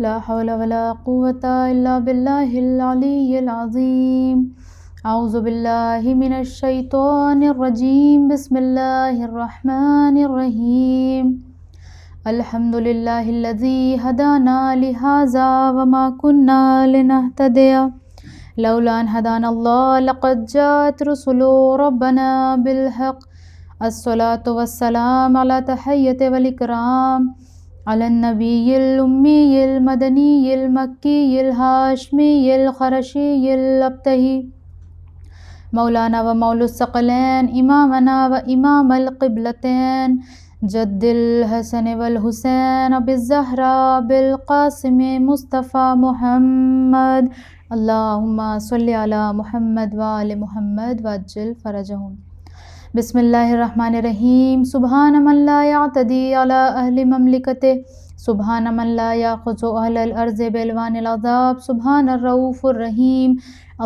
لا حول ولا قوة إلا بالله العلي العظيم. أعوذ بالله من الشيطان الرجيم. بسم الله الرحمن الرحيم. الحمد لله الذي هدانا لهذا وما كنا لنهتدي لولا أن هدانا الله لقد جاءت رسل ربنا بالحق. الصلاة والسلام على تحية والإكرام على النبي الأمي المدني المكي الهاشمي القرشي الأبتهي مولانا ومولى الثقلين إمامنا وإمام القبلتين جد الحسن والحسين أبي الزهراء بالقاسم مصطفى محمد. اللهم صل على محمد وآل محمد وعجل فرجهم. بسم اللہ الرحمن الرحیم. سبحان من لا يعتدي على اہل مملکته، سبحان من لا يأخذ اہل الارض بالوان العذاب، سبحان الرؤوف الرحیم.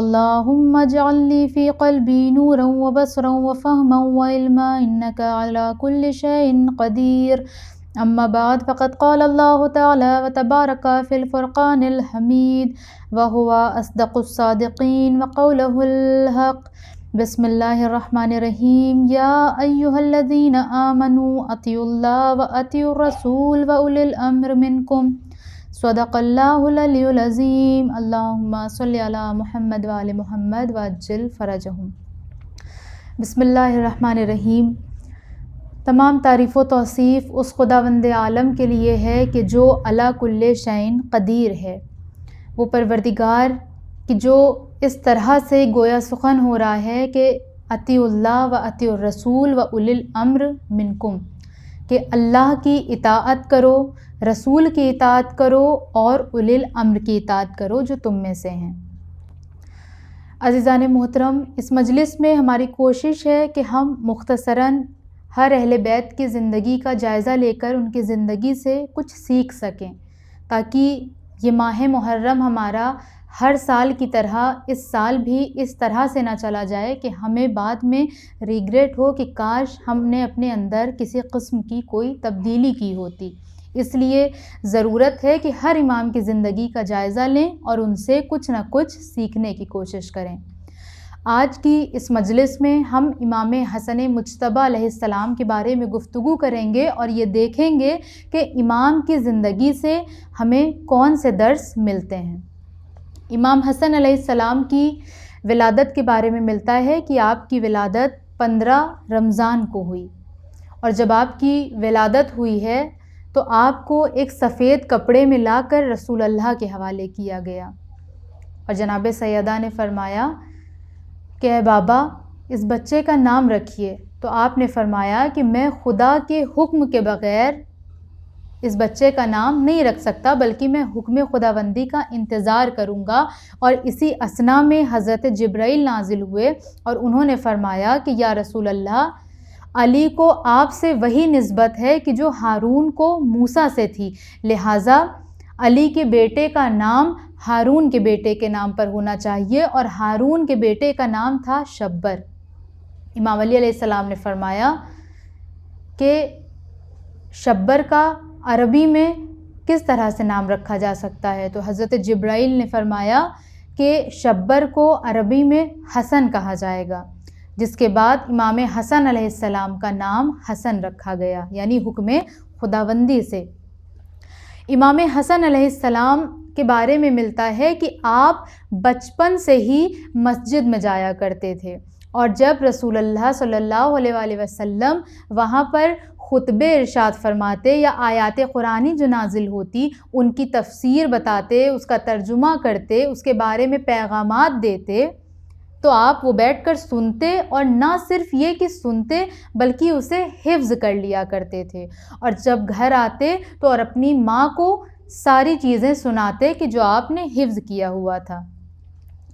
اللہم اجعل لي في قلبي نورا وبصرا وفهما وعلما انك على كل شيء قدير. اما بعد فقد قال الله تعالى وتبارك في الفرقان الحميد وهو اصدق الصادقين وقوله الحق. بسم اللہ الرحمن الرحیم. یا ایہا الذین آمنوا اطیعوا اللہ واطیعوا الرسول واولی الامر منکم. صدق اللہ العلی العظیم. اللہم صلی علی محمد وآل محمد وعجل فرجہم. بسم اللہ الرحمن الرحیم. تمام تعریف و توصیف اس خداوند عالم کے لیے ہے کہ جو علی کل شیء قدیر ہے. وہ پروردگار کہ جو اس طرح سے گویا سخن ہو رہا ہے کہ اطیعوا اللہ و اطیعوا الرسول و اولی الامر منکم، کہ اللہ کی اطاعت کرو، رسول کی اطاعت کرو اور اولی الامر کی اطاعت کرو جو تم میں سے ہیں. عزیزان محترم، اس مجلس میں ہماری کوشش ہے کہ ہم مختصراً ہر اہل بیت کی زندگی کا جائزہ لے کر ان کی زندگی سے کچھ سیکھ سکیں، تاکہ یہ ماہ محرم ہمارا ہر سال کی طرح اس سال بھی اس طرح سے نہ چلا جائے کہ ہمیں بعد میں ریگریٹ ہو کہ کاش ہم نے اپنے اندر کسی قسم کی کوئی تبدیلی کی ہوتی. اس لیے ضرورت ہے کہ ہر امام کی زندگی کا جائزہ لیں اور ان سے کچھ نہ کچھ سیکھنے کی کوشش کریں. آج کی اس مجلس میں ہم امام حسن مجتبیٰ علیہ السلام کے بارے میں گفتگو کریں گے اور یہ دیکھیں گے کہ امام کی زندگی سے ہمیں کون سے درس ملتے ہیں. امام حسن علیہ السلام کی ولادت کے بارے میں ملتا ہے کہ آپ کی ولادت 15 رمضان کو ہوئی، اور جب آپ کی ولادت ہوئی ہے تو آپ کو ایک سفید کپڑے میں لا کر رسول اللہ کے حوالے کیا گیا، اور جناب سیدہ نے فرمایا کہ اے بابا اس بچے کا نام رکھیے. تو آپ نے فرمایا کہ میں خدا کے حکم کے بغیر اس بچے کا نام نہیں رکھ سکتا، بلکہ میں حکم خداوندی کا انتظار کروں گا. اور اسی اثنا میں حضرت جبرائیل نازل ہوئے اور انہوں نے فرمایا کہ یا رسول اللہ، علی کو آپ سے وہی نسبت ہے کہ جو ہارون کو موسیٰ سے تھی، لہٰذا علی کے بیٹے کا نام ہارون کے بیٹے کے نام پر ہونا چاہیے، اور ہارون کے بیٹے کا نام تھا شبر. امام علی علیہ السلام نے فرمایا کہ شبر کا عربی میں کس طرح سے نام رکھا جا سکتا ہے؟ تو حضرت جبرائیل نے فرمایا کہ شبر کو عربی میں حسن کہا جائے گا، جس کے بعد امام حسن علیہ السلام کا نام حسن رکھا گیا، یعنی حکم خداوندی سے. امام حسن علیہ السلام کے بارے میں ملتا ہے کہ آپ بچپن سے ہی مسجد میں جایا کرتے تھے، اور جب رسول اللہ صلی اللہ علیہ وآلہ وسلم وہاں پر خطبے ارشاد فرماتے یا آیات قرآنی جو نازل ہوتی ان کی تفسیر بتاتے، اس کا ترجمہ کرتے، اس کے بارے میں پیغامات دیتے، تو آپ وہ بیٹھ کر سنتے، اور نہ صرف یہ کہ سنتے بلکہ اسے حفظ کر لیا کرتے تھے. اور جب گھر آتے تو اور اپنی ماں کو ساری چیزیں سناتے کہ جو آپ نے حفظ کیا ہوا تھا.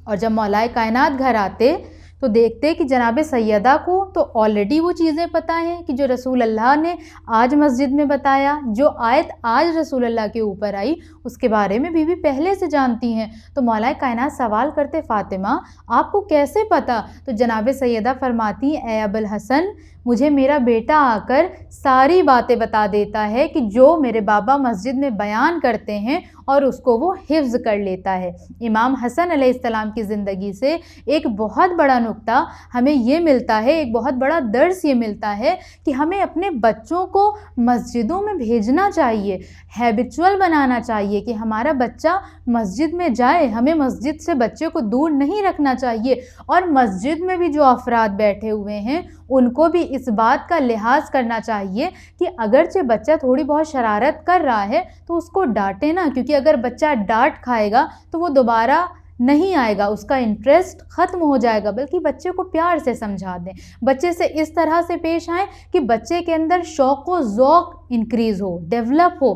اور جب مولائے کائنات گھر آتے تو دیکھتے کہ جناب سیدہ کو تو آلریڈی وہ چیزیں پتہ ہیں کہ جو رسول اللہ نے آج مسجد میں بتایا، جو آیت آج رسول اللہ کے اوپر آئی اس کے بارے میں بیوی پہلے سے جانتی ہیں۔ تو مولا کائنات سوال کرتے فاطمہ آپ کو کیسے پتہ؟ تو جناب سیدہ فرماتی اے ابوالحسن مجھے میرا بیٹا آ کر ساری باتیں بتا دیتا ہے کہ جو میرے بابا مسجد میں بیان کرتے ہیں اور اس کو وہ حفظ کر لیتا ہے۔ امام حسن علیہ السلام کی زندگی سے ایک بہت بڑا نقطہ ہمیں یہ ملتا ہے، ایک بہت بڑا درس یہ ملتا ہے کہ ہمیں اپنے بچوں کو مسجدوں میں بھیجنا چاہیے، ہیبچول بنانا چاہیے کہ ہمارا بچہ مسجد میں جائے، ہمیں مسجد سے بچے کو دور نہیں رکھنا چاہیے، اور مسجد میں بھی جو افراد بیٹھے ہوئے ہیں ان کو بھی اس بات کا لحاظ کرنا چاہیے کہ اگرچہ بچہ تھوڑی بہت شرارت کر رہا ہے تو اس کو ڈانٹے نا، کیونکہ اگر بچہ ڈانٹ کھائے گا تو وہ دوبارہ نہیں آئے گا، اس کا انٹرسٹ ختم ہو جائے گا، بلکہ بچے کو پیار سے سمجھا دیں، بچے سے اس طرح سے پیش آئیں کہ بچے کے اندر شوق و ذوق انکریز ہو، ڈیولپ ہو،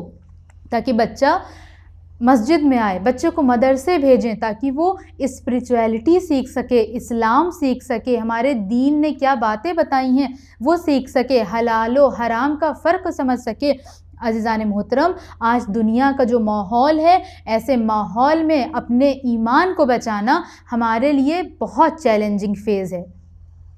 تاکہ بچہ مسجد میں آئے، بچے کو مدرسے بھیجیں تاکہ وہ اسپریچویلٹی سیکھ سکے، اسلام سیکھ سکے، ہمارے دین نے کیا باتیں بتائی ہیں وہ سیکھ سکے، حلال و حرام کا فرق سمجھ سکے۔ عزیزان محترم، آج دنیا کا جو ماحول ہے، ایسے ماحول میں اپنے ایمان کو بچانا ہمارے لیے بہت چیلنجنگ فیز ہے،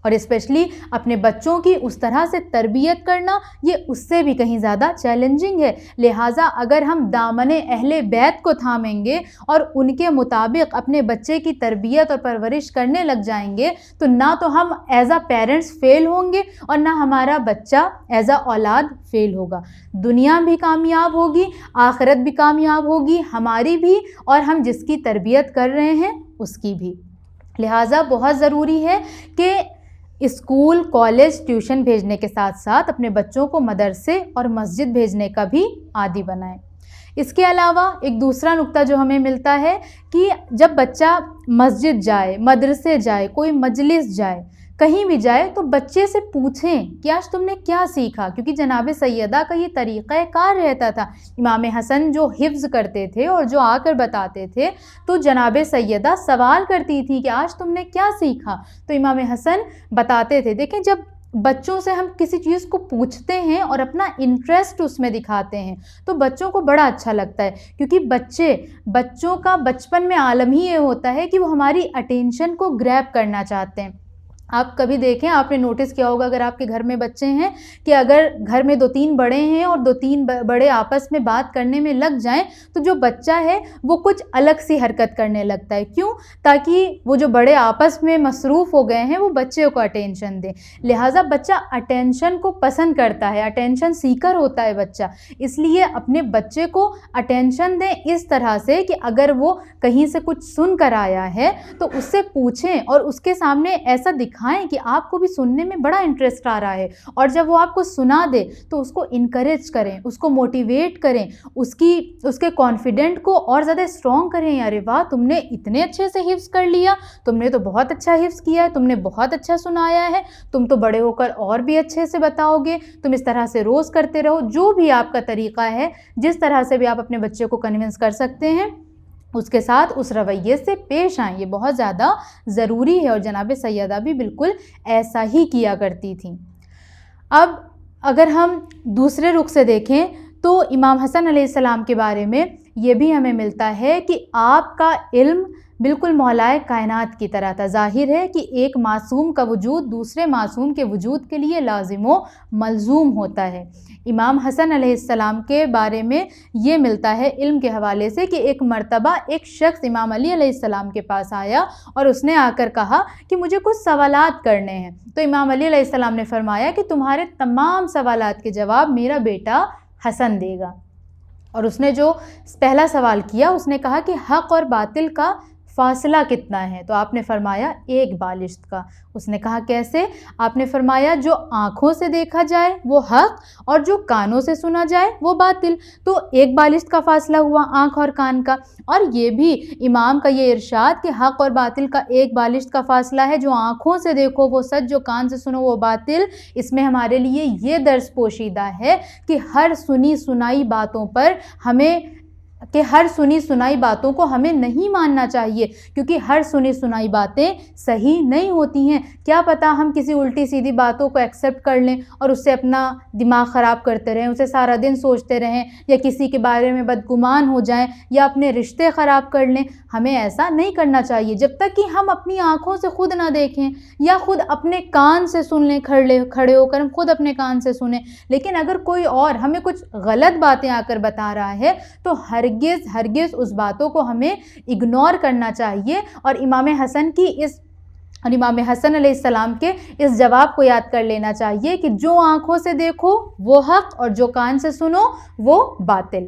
اور اسپیشلی اپنے بچوں کی اس طرح سے تربیت کرنا یہ اس سے بھی کہیں زیادہ چیلنجنگ ہے۔ لہٰذا اگر ہم دامن اہل بیت کو تھامیں گے اور ان کے مطابق اپنے بچے کی تربیت اور پرورش کرنے لگ جائیں گے تو نہ تو ہم ایز اے پیرنٹس فیل ہوں گے اور نہ ہمارا بچہ ایز اے اولاد فیل ہوگا۔ دنیا بھی کامیاب ہوگی، آخرت بھی کامیاب ہوگی، ہماری بھی اور ہم جس کی تربیت کر رہے ہیں اس کی بھی۔ لہٰذا بہت ضروری ہے کہ اسکول، کالج، ٹیوشن بھیجنے کے ساتھ ساتھ اپنے بچوں کو مدرسے اور مسجد بھیجنے کا بھی عادی بنائیں۔ اس کے علاوہ ایک دوسرا نقطہ جو ہمیں ملتا ہے کہ جب بچہ مسجد جائے، مدرسے جائے، کوئی مجلس جائے، کہیں بھی جائے تو بچے سے پوچھیں کہ آج تم نے کیا سیکھا، کیونکہ جناب سیدہ کا یہ طریقہ کار رہتا تھا۔ امام حسن جو حفظ کرتے تھے اور جو آ کر بتاتے تھے تو جناب سیدہ سوال کرتی تھی کہ آج تم نے کیا سیکھا، تو امام حسن بتاتے تھے۔ دیکھیں جب بچوں سے ہم کسی چیز کو پوچھتے ہیں اور اپنا انٹرسٹ اس میں دکھاتے ہیں تو بچوں کو بڑا اچھا لگتا ہے، کیونکہ بچوں کا بچپن میں عالم ہی یہ ہوتا ہے کہ وہ ہماری اٹینشن کو گریب کرنا چاہتے ہیں۔ آپ کبھی دیکھیں، آپ نے نوٹس کیا ہوگا اگر آپ کے گھر میں بچے ہیں کہ اگر گھر میں 2-3 بڑے ہیں اور 2-3 بڑے آپس میں بات کرنے میں لگ جائیں تو جو بچہ ہے وہ کچھ الگ سی حرکت کرنے لگتا ہے۔ کیوں؟ تاکہ وہ جو بڑے آپس میں مصروف ہو گئے ہیں وہ بچے کو اٹینشن دیں۔ لہٰذا بچہ اٹینشن کو پسند کرتا ہے، اٹینشن سیکر ہوتا ہے بچہ، اس لیے اپنے بچے کو اٹینشن دیں اس طرح سے کہ اگر وہ کہیں سے کچھ سن کر آیا ہے تو اس سے پوچھیں اور اس کے سامنے ایسا دکھائیں کہ آپ کو بھی سننے میں بڑا انٹرسٹ آ رہا ہے، اور جب وہ آپ کو سنا دے تو اس کو انکریج کریں، اس کو موٹیویٹ کریں، اس کے کانفیڈنٹ کو اور زیادہ اسٹرانگ کریں۔ ارے واہ، تم نے اتنے اچھے سے حفظ کر لیا، تم نے تو بہت اچھا حفظ کیا ہے، تم نے بہت اچھا سنایا ہے، تم تو بڑے ہو کر اور بھی اچھے سے بتاؤ گے، تم اس طرح سے روز کرتے رہو۔ جو بھی آپ کا طریقہ ہے، جس طرح سے بھی آپ اپنے بچے کو کنونس کر سکتے ہیں اس کے ساتھ اس رویے سے پیش آئیں، یہ بہت زیادہ ضروری ہے، اور جناب سیدہ بھی بالکل ایسا ہی کیا کرتی تھیں۔ اب اگر ہم دوسرے رخ سے دیکھیں تو امام حسن علیہ السلام کے بارے میں یہ بھی ہمیں ملتا ہے کہ آپ کا علم بالکل مولائے کائنات کی طرح تھا۔ ظاہر ہے کہ ایک معصوم کا وجود دوسرے معصوم کے وجود کے لیے لازم و ملزوم ہوتا ہے۔ امام حسن علیہ السلام کے بارے میں یہ ملتا ہے علم کے حوالے سے کہ ایک مرتبہ ایک شخص امام علی علیہ السلام کے پاس آیا اور اس نے آ کر کہا کہ مجھے کچھ سوالات کرنے ہیں، تو امام علی علیہ السلام نے فرمایا کہ تمہارے تمام سوالات کے جواب میرا بیٹا حسن دے گا۔ اور اس نے جو پہلا سوال کیا اس نے کہا کہ حق اور باطل کا فاصلہ کتنا ہے؟ تو آپ نے فرمایا 1 بالشت کا۔ اس نے کہا کیسے؟ آپ نے فرمایا جو آنکھوں سے دیکھا جائے وہ حق اور جو کانوں سے سنا جائے وہ باطل، تو 1 بالشت کا فاصلہ ہوا آنکھ اور کان کا۔ اور یہ بھی امام کا یہ ارشاد کہ حق اور باطل کا 1 بالشت کا فاصلہ ہے، جو آنکھوں سے دیکھو وہ سچ، جو کان سے سنو وہ باطل۔ اس میں ہمارے لیے یہ درس پوشیدہ ہے کہ ہر سنی سنائی باتوں پر ہمیں کہ ہر سنی سنائی باتوں کو ہمیں نہیں ماننا چاہیے، کیونکہ ہر سنی سنائی باتیں صحیح نہیں ہوتی ہیں۔ کیا پتہ ہم کسی الٹی سیدھی باتوں کو ایکسیپٹ کر لیں اور اس سے اپنا دماغ خراب کرتے رہیں، اسے سارا دن سوچتے رہیں، یا کسی کے بارے میں بدگمان ہو جائیں، یا اپنے رشتے خراب کر لیں۔ ہمیں ایسا نہیں کرنا چاہیے۔ جب تک کہ ہم اپنی آنکھوں سے خود نہ دیکھیں یا خود اپنے کان سے سن لیں، کھڑے ہو کر ہم خود اپنے کان سے سنیں، لیکن اگر کوئی اور ہمیں کچھ غلط باتیں آ کر بتا رہا ہے تو ہرگز اس باتوں کو ہمیں اگنور کرنا چاہیے۔ اور امام حسن علیہ السلام کے اس جواب کو یاد کر لینا چاہیے کہ جو آنکھوں سے دیکھو وہ حق اور جو کان سے سنو وہ باطل۔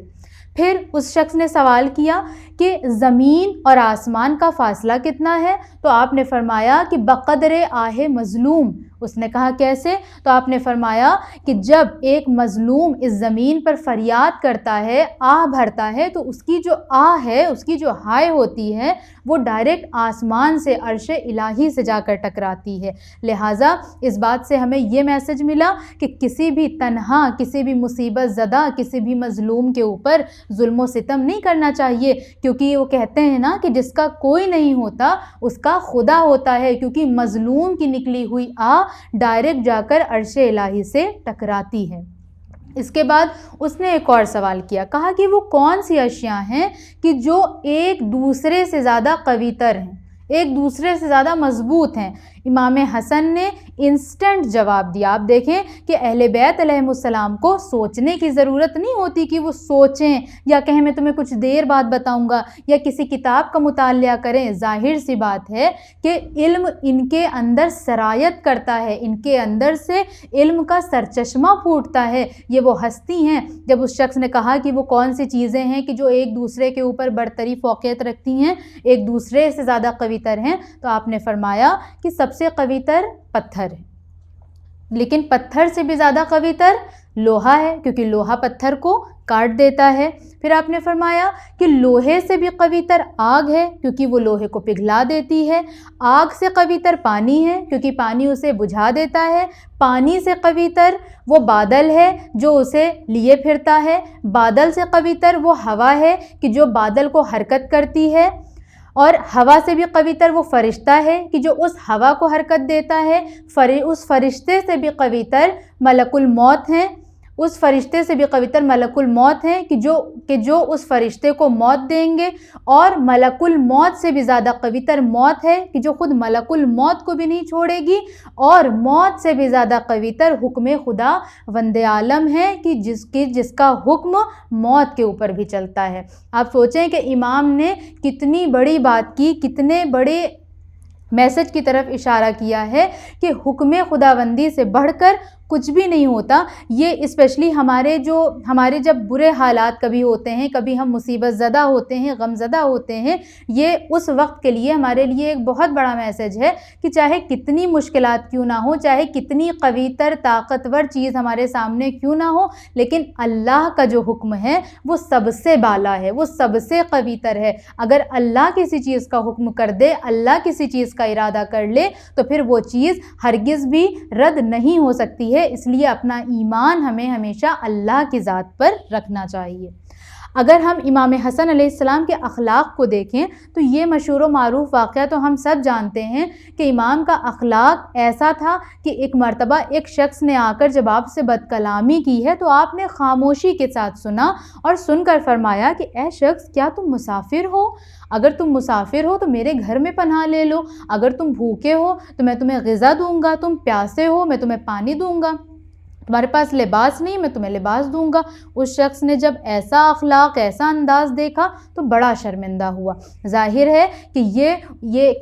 پھر اس شخص نے سوال کیا کہ زمین اور آسمان کا فاصلہ کتنا ہے؟ تو آپ نے فرمایا کہ بقدر آہ مظلوم۔ اس نے کہا کیسے؟ تو آپ نے فرمایا کہ جب ایک مظلوم اس زمین پر فریاد کرتا ہے، آہ بھرتا ہے، تو اس کی جو آہ ہے، اس کی جو ہائے ہوتی ہے، وہ ڈائریکٹ آسمان سے، عرش الہی سے جا کر ٹکراتی ہے۔ لہٰذا اس بات سے ہمیں یہ میسج ملا کہ کسی بھی تنہا، کسی بھی مصیبت زدہ، کسی بھی مظلوم کے اوپر ظلم و ستم نہیں کرنا چاہیے، کیونکہ وہ کہتے ہیں نا کہ جس کا کوئی نہیں ہوتا اس کا خدا ہوتا ہے، کیونکہ مظلوم کی نکلی ہوئی آہ ڈائریکٹ جا کر عرش الہی سے ٹکراتی ہے۔ اس کے بعد اس نے ایک اور سوال کیا، کہا کہ وہ کون سی اشیاء ہیں کہ جو ایک دوسرے سے زیادہ قوی تر ہیں، ایک دوسرے سے زیادہ مضبوط ہیں؟ امام حسن نے انسٹنٹ جواب دیا۔ آپ دیکھیں کہ اہل بیت علیہم السلام کو سوچنے کی ضرورت نہیں ہوتی کہ وہ سوچیں یا کہیں میں تمہیں کچھ دیر بعد بتاؤں گا یا کسی کتاب کا مطالعہ کریں۔ ظاہر سی بات ہے کہ علم ان کے اندر سرایت کرتا ہے، ان کے اندر سے علم کا سرچشمہ پھوٹتا ہے۔ یہ وہ ہستی ہیں۔ جب اس شخص نے کہا کہ وہ کون سی چیزیں ہیں کہ جو ایک دوسرے کے اوپر برتری فوقیت رکھتی ہیں، ایک دوسرے سے زیادہ قوی تر ہیں، تو آپ نے فرمایا کہ سب سے قوی تر پتھر ہے، لیکن پتھر سے بھی زیادہ قوی تر لوہا ہے، کیونکہ لوہا پتھر کو کاٹ دیتا ہے۔ پھر آپ نے فرمایا کہ لوہے سے بھی قوی تر آگ ہے، کیونکہ وہ لوہے کو پگھلا دیتی ہے۔ آگ سے قوی تر پانی ہے، کیونکہ پانی اسے بجھا دیتا ہے۔ پانی سے قوی تر وہ بادل ہے جو اسے لیے پھرتا ہے۔ بادل سے قوی تر وہ ہوا ہے کہ جو بادل کو حرکت کرتی ہے۔ اور ہوا سے بھی قوی تر وہ فرشتہ ہے کہ جو اس ہوا کو حرکت دیتا ہے۔ اس فرشتے سے بھی قوی تر ملک الموت ہیں، اس فرشتے سے بھی قوی تر ملک الموت ہیں کہ جو اس فرشتے کو موت دیں گے۔ اور ملک الموت سے بھی زیادہ قوی تر موت ہے کہ جو خود ملک الموت کو بھی نہیں چھوڑے گی۔ اور موت سے بھی زیادہ قوی تر حکم خدا وند عالم ہے کہ جس کا حکم موت کے اوپر بھی چلتا ہے۔ آپ سوچیں کہ امام نے کتنی بڑی بات کی، کتنے بڑے میسج کی طرف اشارہ کیا ہے کہ حکم خداوندی سے بڑھ کر کچھ بھی نہیں ہوتا۔ یہ اسپیشلی ہمارے جب برے حالات کبھی ہوتے ہیں، کبھی ہم مصیبت زدہ ہوتے ہیں، غم زدہ ہوتے ہیں، یہ اس وقت کے لیے ہمارے لیے ایک بہت بڑا میسج ہے کہ چاہے کتنی مشکلات کیوں نہ ہوں، چاہے کتنی قوی تر طاقتور چیز ہمارے سامنے کیوں نہ ہو، لیکن اللہ کا جو حکم ہے وہ سب سے بالا ہے، وہ سب سے قوی تر ہے۔ اگر اللہ کسی چیز کا حکم کر دے، اللہ کسی چیز کا ارادہ کر لے، تو پھر وہ چیز ہرگز بھی رد نہیں ہو سکتی ہے۔ اس لیے اپنا ایمان ہمیں ہمیشہ اللہ کی ذات پر رکھنا چاہیے۔ اگر ہم امام حسن علیہ السلام کے اخلاق کو دیکھیں تو یہ مشہور و معروف واقعہ تو ہم سب جانتے ہیں کہ امام کا اخلاق ایسا تھا کہ ایک مرتبہ ایک شخص نے آ کر جب آپ سے بد کلامی کی ہے تو آپ نے خاموشی کے ساتھ سنا اور سن کر فرمایا کہ اے شخص، کیا تم مسافر ہو؟ اگر تم مسافر ہو تو میرے گھر میں پناہ لے لو، اگر تم بھوکے ہو تو میں تمہیں غذا دوں گا، تم پیاسے ہو میں تمہیں پانی دوں گا، تمہارے پاس لباس نہیں میں تمہیں لباس دوں گا۔ اس شخص نے جب ایسا اخلاق، ایسا انداز دیکھا تو بڑا شرمندہ ہوا۔ ظاہر ہے کہ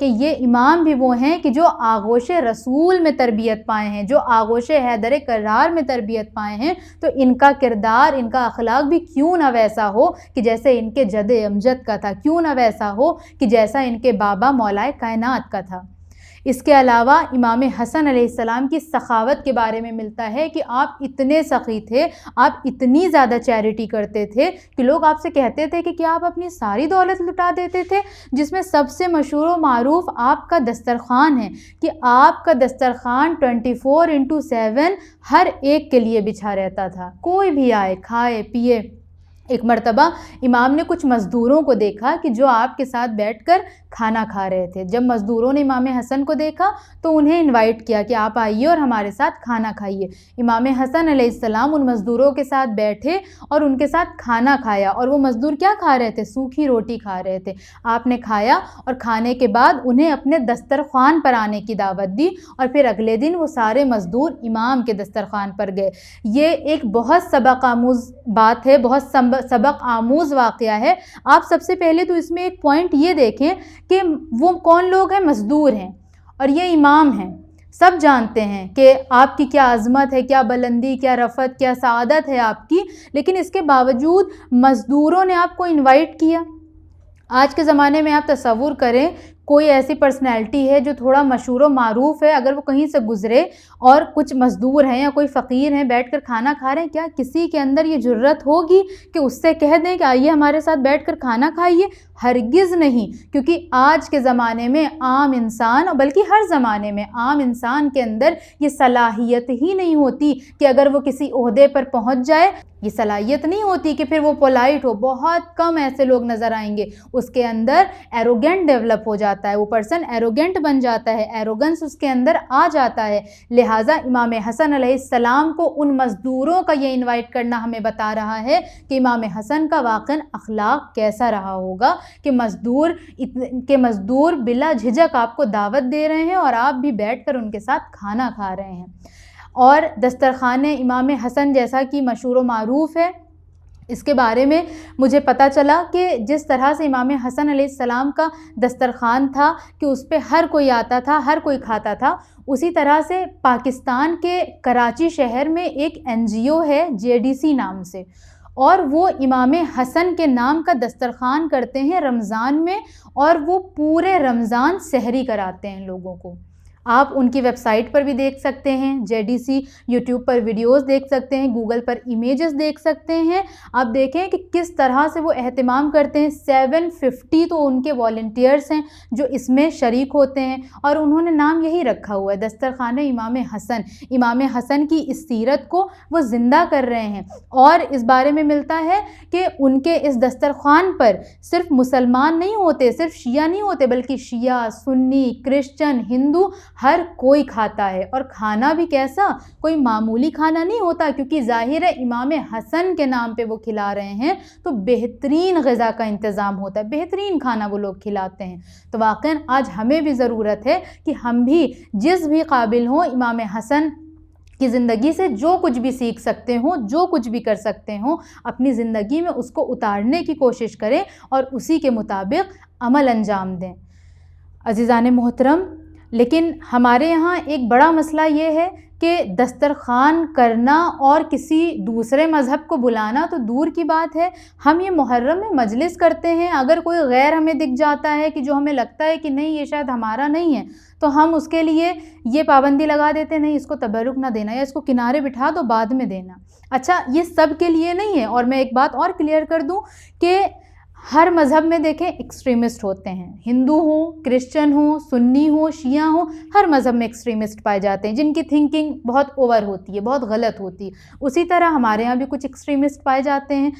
یہ امام بھی وہ ہیں کہ جو آغوش رسول میں تربیت پائے ہیں، جو آغوش حیدر کرار میں تربیت پائے ہیں، تو ان کا کردار، ان کا اخلاق بھی کیوں نہ ویسا ہو کہ جیسے ان کے جد امجد کا تھا، کیوں نہ ویسا ہو کہ جیسا ان کے بابا مولائے کائنات کا تھا۔ اس کے علاوہ امام حسن علیہ السلام کی سخاوت کے بارے میں ملتا ہے کہ آپ اتنے سخی تھے، آپ اتنی زیادہ چیریٹی کرتے تھے کہ لوگ آپ سے کہتے تھے کہ کیا آپ اپنی ساری دولت لٹا دیتے تھے، جس میں سب سے مشہور و معروف آپ کا دسترخوان ہے کہ آپ کا دسترخوان 24/7 ہر ایک کے لیے بچھا رہتا تھا۔ کوئی بھی آئے، کھائے پیے، ایک مرتبہ امام نے کچھ مزدوروں کو دیکھا کہ جو آپ کے ساتھ بیٹھ کر کھانا کھا رہے تھے۔ جب مزدوروں نے امام حسن کو دیکھا تو انہیں انوائٹ کیا کہ آپ آئیے اور ہمارے ساتھ کھانا کھائیے۔ امام حسن علیہ السلام ان مزدوروں کے ساتھ بیٹھے اور ان کے ساتھ کھانا کھایا، اور وہ مزدور کیا کھا رہے تھے؟ سوکھی روٹی کھا رہے تھے۔ آپ نے کھایا اور کھانے کے بعد انہیں اپنے دسترخوان پر آنے کی دعوت دی، اور پھر اگلے دن وہ سارے مزدور امام کے دسترخوان پر گئے۔ یہ ایک بہت سبق آموز بات ہے، بہت سبق آموز واقعہ ہے۔ آپ سب سے پہلے تو اس میں ایک پوائنٹ یہ دیکھیں کہ وہ کون لوگ ہیں؟ مزدور ہیں، اور یہ امام ہیں۔ سب جانتے ہیں کہ آپ کی کیا عظمت ہے، کیا بلندی، کیا رفعت، کیا سعادت ہے آپ کی، لیکن اس کے باوجود مزدوروں نے آپ کو انوائٹ کیا۔ آج کے زمانے میں آپ تصور کریں، کوئی ایسی پرسنالٹی ہے جو تھوڑا مشہور و معروف ہے، اگر وہ کہیں سے گزرے اور کچھ مزدور ہیں یا کوئی فقیر ہیں بیٹھ کر کھانا کھا رہے ہیں، کیا کسی کے اندر یہ جرت ہوگی کہ اس سے کہہ دیں کہ آئیے ہمارے ساتھ بیٹھ کر کھانا کھائیے؟ ہرگز نہیں، کیونکہ آج کے زمانے میں عام انسان، بلکہ ہر زمانے میں عام انسان کے اندر یہ صلاحیت ہی نہیں ہوتی کہ اگر وہ کسی عہدے پر پہنچ جائے، یہ صلاحیت نہیں ہوتی کہ پھر وہ پولائٹ ہو۔ بہت کم ایسے لوگ نظر آئیں گے۔ اس کے اندر ایروگنٹ ڈیولپ ہو جاتا ہے، وہ پرسن ایروگنٹ بن جاتا ہے، ایروگنس اس کے اندر آ جاتا ہے۔ لہٰذا امام حسن علیہ السلام کو ان مزدوروں کا یہ انوائٹ کرنا ہمیں بتا رہا ہے کہ امام حسن کا واقعاً اخلاق کیسا رہا ہوگا کہ مزدور بلا جھجک آپ کو دعوت دے رہے ہیں اور آپ بھی بیٹھ کر ان کے ساتھ کھانا کھا رہے ہیں۔ اور دسترخوان امام حسن جیسا کہ مشہور و معروف ہے، اس کے بارے میں مجھے پتہ چلا کہ جس طرح سے امام حسن علیہ السلام کا دسترخوان تھا کہ اس پہ ہر کوئی آتا تھا، ہر کوئی کھاتا تھا، اسی طرح سے پاکستان کے کراچی شہر میں ایک NGO ہے JDC نام سے، اور وہ امام حسن کے نام کا دسترخوان کرتے ہیں رمضان میں، اور وہ پورے رمضان سحری کراتے ہیں لوگوں کو۔ آپ ان کی ویب سائٹ پر بھی دیکھ سکتے ہیں، JDC یوٹیوب پر ویڈیوز دیکھ سکتے ہیں، گوگل پر امیجز دیکھ سکتے ہیں۔ آپ دیکھیں کہ کس طرح سے وہ اہتمام کرتے ہیں۔ 750 تو ان کے والنٹیئرس ہیں جو اس میں شریک ہوتے ہیں، اور انہوں نے نام یہی رکھا ہوا ہے، دسترخوان امام حسن۔ امام حسن کی اس سیرت کو وہ زندہ کر رہے ہیں، اور اس بارے میں ملتا ہے کہ ان کے اس دسترخوان پر صرف مسلمان نہیں ہوتے، صرف شیعہ نہیں ہوتے، بلکہ شیعہ، سنی، کرسچن، ہندو، ہر کوئی کھاتا ہے۔ اور کھانا بھی کیسا؟ کوئی معمولی کھانا نہیں ہوتا، کیونکہ ظاہر ہے امام حسن کے نام پہ وہ کھلا رہے ہیں تو بہترین غذا کا انتظام ہوتا ہے، بہترین کھانا وہ لوگ کھلاتے ہیں۔ تو واقعاً آج ہمیں بھی ضرورت ہے کہ ہم بھی جس بھی قابل ہوں، امام حسن کی زندگی سے جو کچھ بھی سیکھ سکتے ہوں، جو کچھ بھی کر سکتے ہوں، اپنی زندگی میں اس کو اتارنے کی کوشش کریں اور اسی کے مطابق عمل انجام دیں۔ عزیزان محترم، لیکن ہمارے یہاں ایک بڑا مسئلہ یہ ہے کہ دسترخوان کرنا اور کسی دوسرے مذہب کو بلانا تو دور کی بات ہے، ہم یہ محرم میں مجلس کرتے ہیں، اگر کوئی غیر ہمیں دکھ جاتا ہے کہ جو ہمیں لگتا ہے کہ نہیں یہ شاید ہمارا نہیں ہے، تو ہم اس کے لیے یہ پابندی لگا دیتے نہیں، اس کو تبرک نہ دینا، یا اس کو کنارے بٹھا دو، بعد میں دینا۔ اچھا، یہ سب کے لیے نہیں ہے، اور میں ایک بات اور کلیئر کر دوں کہ ہر مذہب میں دیکھیں ایکسٹریمسٹ ہوتے ہیں، ہندو ہوں، کرسچن ہوں، سنی ہوں، شیعہ ہوں، ہر مذہب میں ایکسٹریمسٹ پائے جاتے ہیں جن کی تھنکنگ بہت اوور ہوتی ہے، بہت غلط ہوتی ہے۔ اسی طرح ہمارے یہاں بھی کچھ ایکسٹریمسٹ پائے جاتے ہیں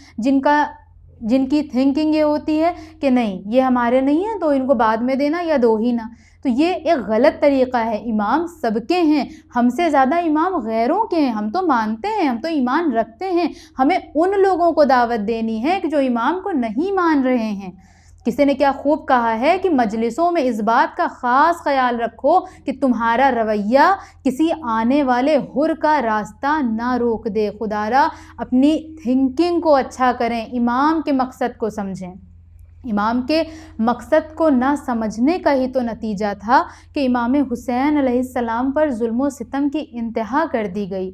جن کی تھنکنگ یہ ہوتی ہے کہ نہیں یہ ہمارے نہیں ہیں تو ان کو بعد میں دینا یا دو ہی نہ۔ تو یہ ایک غلط طریقہ ہے۔ امام سب کے ہیں، ہم سے زیادہ امام غیروں کے ہیں، ہم تو مانتے ہیں، ہم تو ایمان رکھتے ہیں، ہمیں ان لوگوں کو دعوت دینی ہے کہ جو امام کو نہیں مان رہے ہیں۔ کسی نے کیا خوب کہا ہے کہ مجلسوں میں اس بات کا خاص خیال رکھو کہ تمہارا رویہ کسی آنے والے حر کا راستہ نہ روک دے۔ خدا را اپنی تھنکنگ کو اچھا کریں، امام کے مقصد کو سمجھیں۔ امام کے مقصد کو نہ سمجھنے کا ہی تو نتیجہ تھا کہ امام حسین علیہ السلام پر ظلم و ستم کی انتہا کر دی گئی،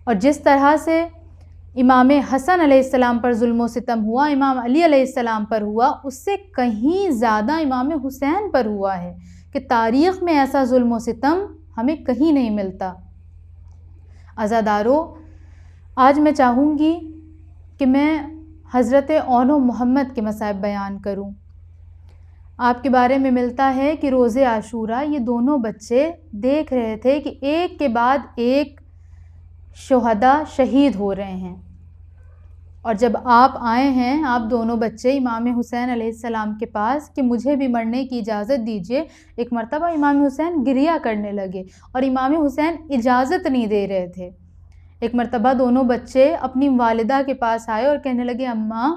اور جس طرح سے امام حسن علیہ السلام پر ظلم و ستم ہوا، امام علی علیہ السلام پر ہوا، اس سے کہیں زیادہ امام حسین پر ہوا ہے کہ تاریخ میں ایسا ظلم و ستم ہمیں کہیں نہیں ملتا۔ عزادارو، آج میں چاہوں گی کہ میں حضرت اون و محمد کے مصائب بیان کروں۔ آپ کے بارے میں ملتا ہے کہ روز عاشوراء یہ دونوں بچے دیکھ رہے تھے کہ ایک کے بعد ایک شہداء شہید ہو رہے ہیں، اور جب آپ آئے ہیں آپ دونوں بچے امام حسین علیہ السلام کے پاس کہ مجھے بھی مرنے کی اجازت دیجیے، ایک مرتبہ امام حسین گریہ کرنے لگے اور امام حسین اجازت نہیں دے رہے تھے۔ ایک مرتبہ دونوں بچے اپنی والدہ کے پاس آئے اور کہنے لگے اماں،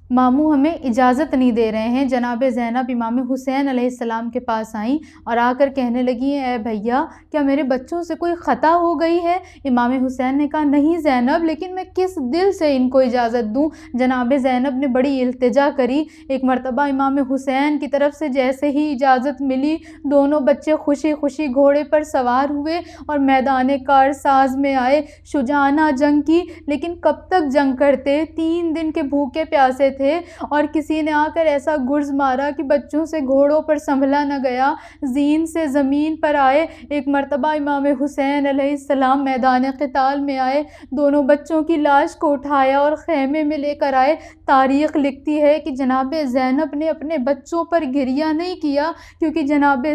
ماموں ہمیں اجازت نہیں دے رہے ہیں۔ جناب زینب امام حسین علیہ السلام کے پاس آئیں اور آ کر کہنے لگی اے بھیا کیا میرے بچوں سے کوئی خطا ہو گئی ہے؟ امام حسین نے کہا نہیں زینب، لیکن میں کس دل سے ان کو اجازت دوں؟ جناب زینب نے بڑی التجا کری۔ ایک مرتبہ امام حسین کی طرف سے جیسے ہی اجازت ملی، دونوں بچے خوشی خوشی گھوڑے پر سوار ہوئے اور میدان کارساز میں آئے، شجاعانہ جنگ کی۔ لیکن کب تک جنگ کرتے؟ 3 دن کے بھوکے پیاسے تھے اور کسی نے آ کر ایسا گرز مارا کہ بچوں سے گھوڑوں پر سنبھلا نہ گیا، زین سے زمین پر آئے۔ ایک مرتبہ امام حسین علیہ السلام میدان قتال میں آئے، دونوں بچوں کی لاش کو اٹھایا اور خیمے میں لے کر آئے۔ تاریخ لکھتی ہے کہ جناب زینب نے اپنے بچوں پر گریہ نہیں کیا، کیونکہ جناب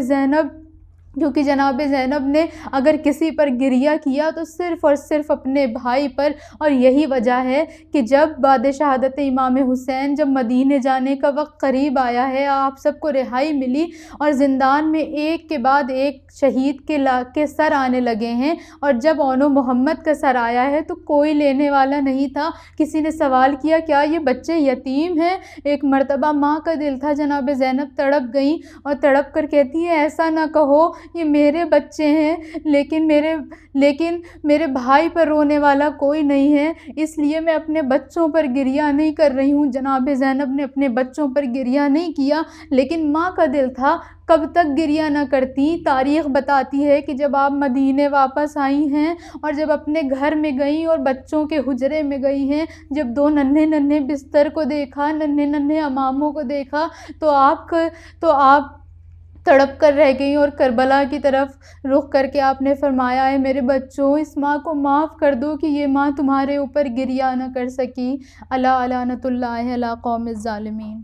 زینب نے اگر کسی پر گریہ کیا تو صرف اور صرف اپنے بھائی پر، اور یہی وجہ ہے کہ جب بعد شہادت امام حسین جب مدینے جانے کا وقت قریب آیا ہے، آپ سب کو رہائی ملی اور زندان میں ایک کے بعد ایک شہید کے سر آنے لگے ہیں، اور جب محمد کا سر آیا ہے تو کوئی لینے والا نہیں تھا۔ کسی نے سوال کیا کیا یہ بچے یتیم ہیں؟ ایک مرتبہ ماں کا دل تھا، جناب زینب تڑپ گئیں اور تڑپ کر کہتی ہیں ایسا نہ کہو، یہ میرے بچے ہیں، لیکن میرے بھائی پر رونے والا کوئی نہیں ہے، اس لیے میں اپنے بچوں پر گریہ نہیں کر رہی ہوں۔ جناب زینب نے اپنے بچوں پر گریہ نہیں کیا، لیکن ماں کا دل تھا کب تک گریہ نہ کرتی۔ تاریخ بتاتی ہے کہ جب آپ مدینے واپس آئی ہیں اور جب اپنے گھر میں گئیں اور بچوں کے حجرے میں گئی ہیں، جب 2 ننھے ننھے بستر کو دیکھا، ننھے ننھے اماموں کو دیکھا، تو آپ تڑپ کر رہ گئیں اور کربلا کی طرف رخ کر کے آپ نے فرمایا اے میرے بچوں، اس ماں کو معاف کر دو کہ یہ ماں تمہارے اوپر گریہ نہ کر سکی۔ الا لعنۃ اللہ علی قوم الظالمین۔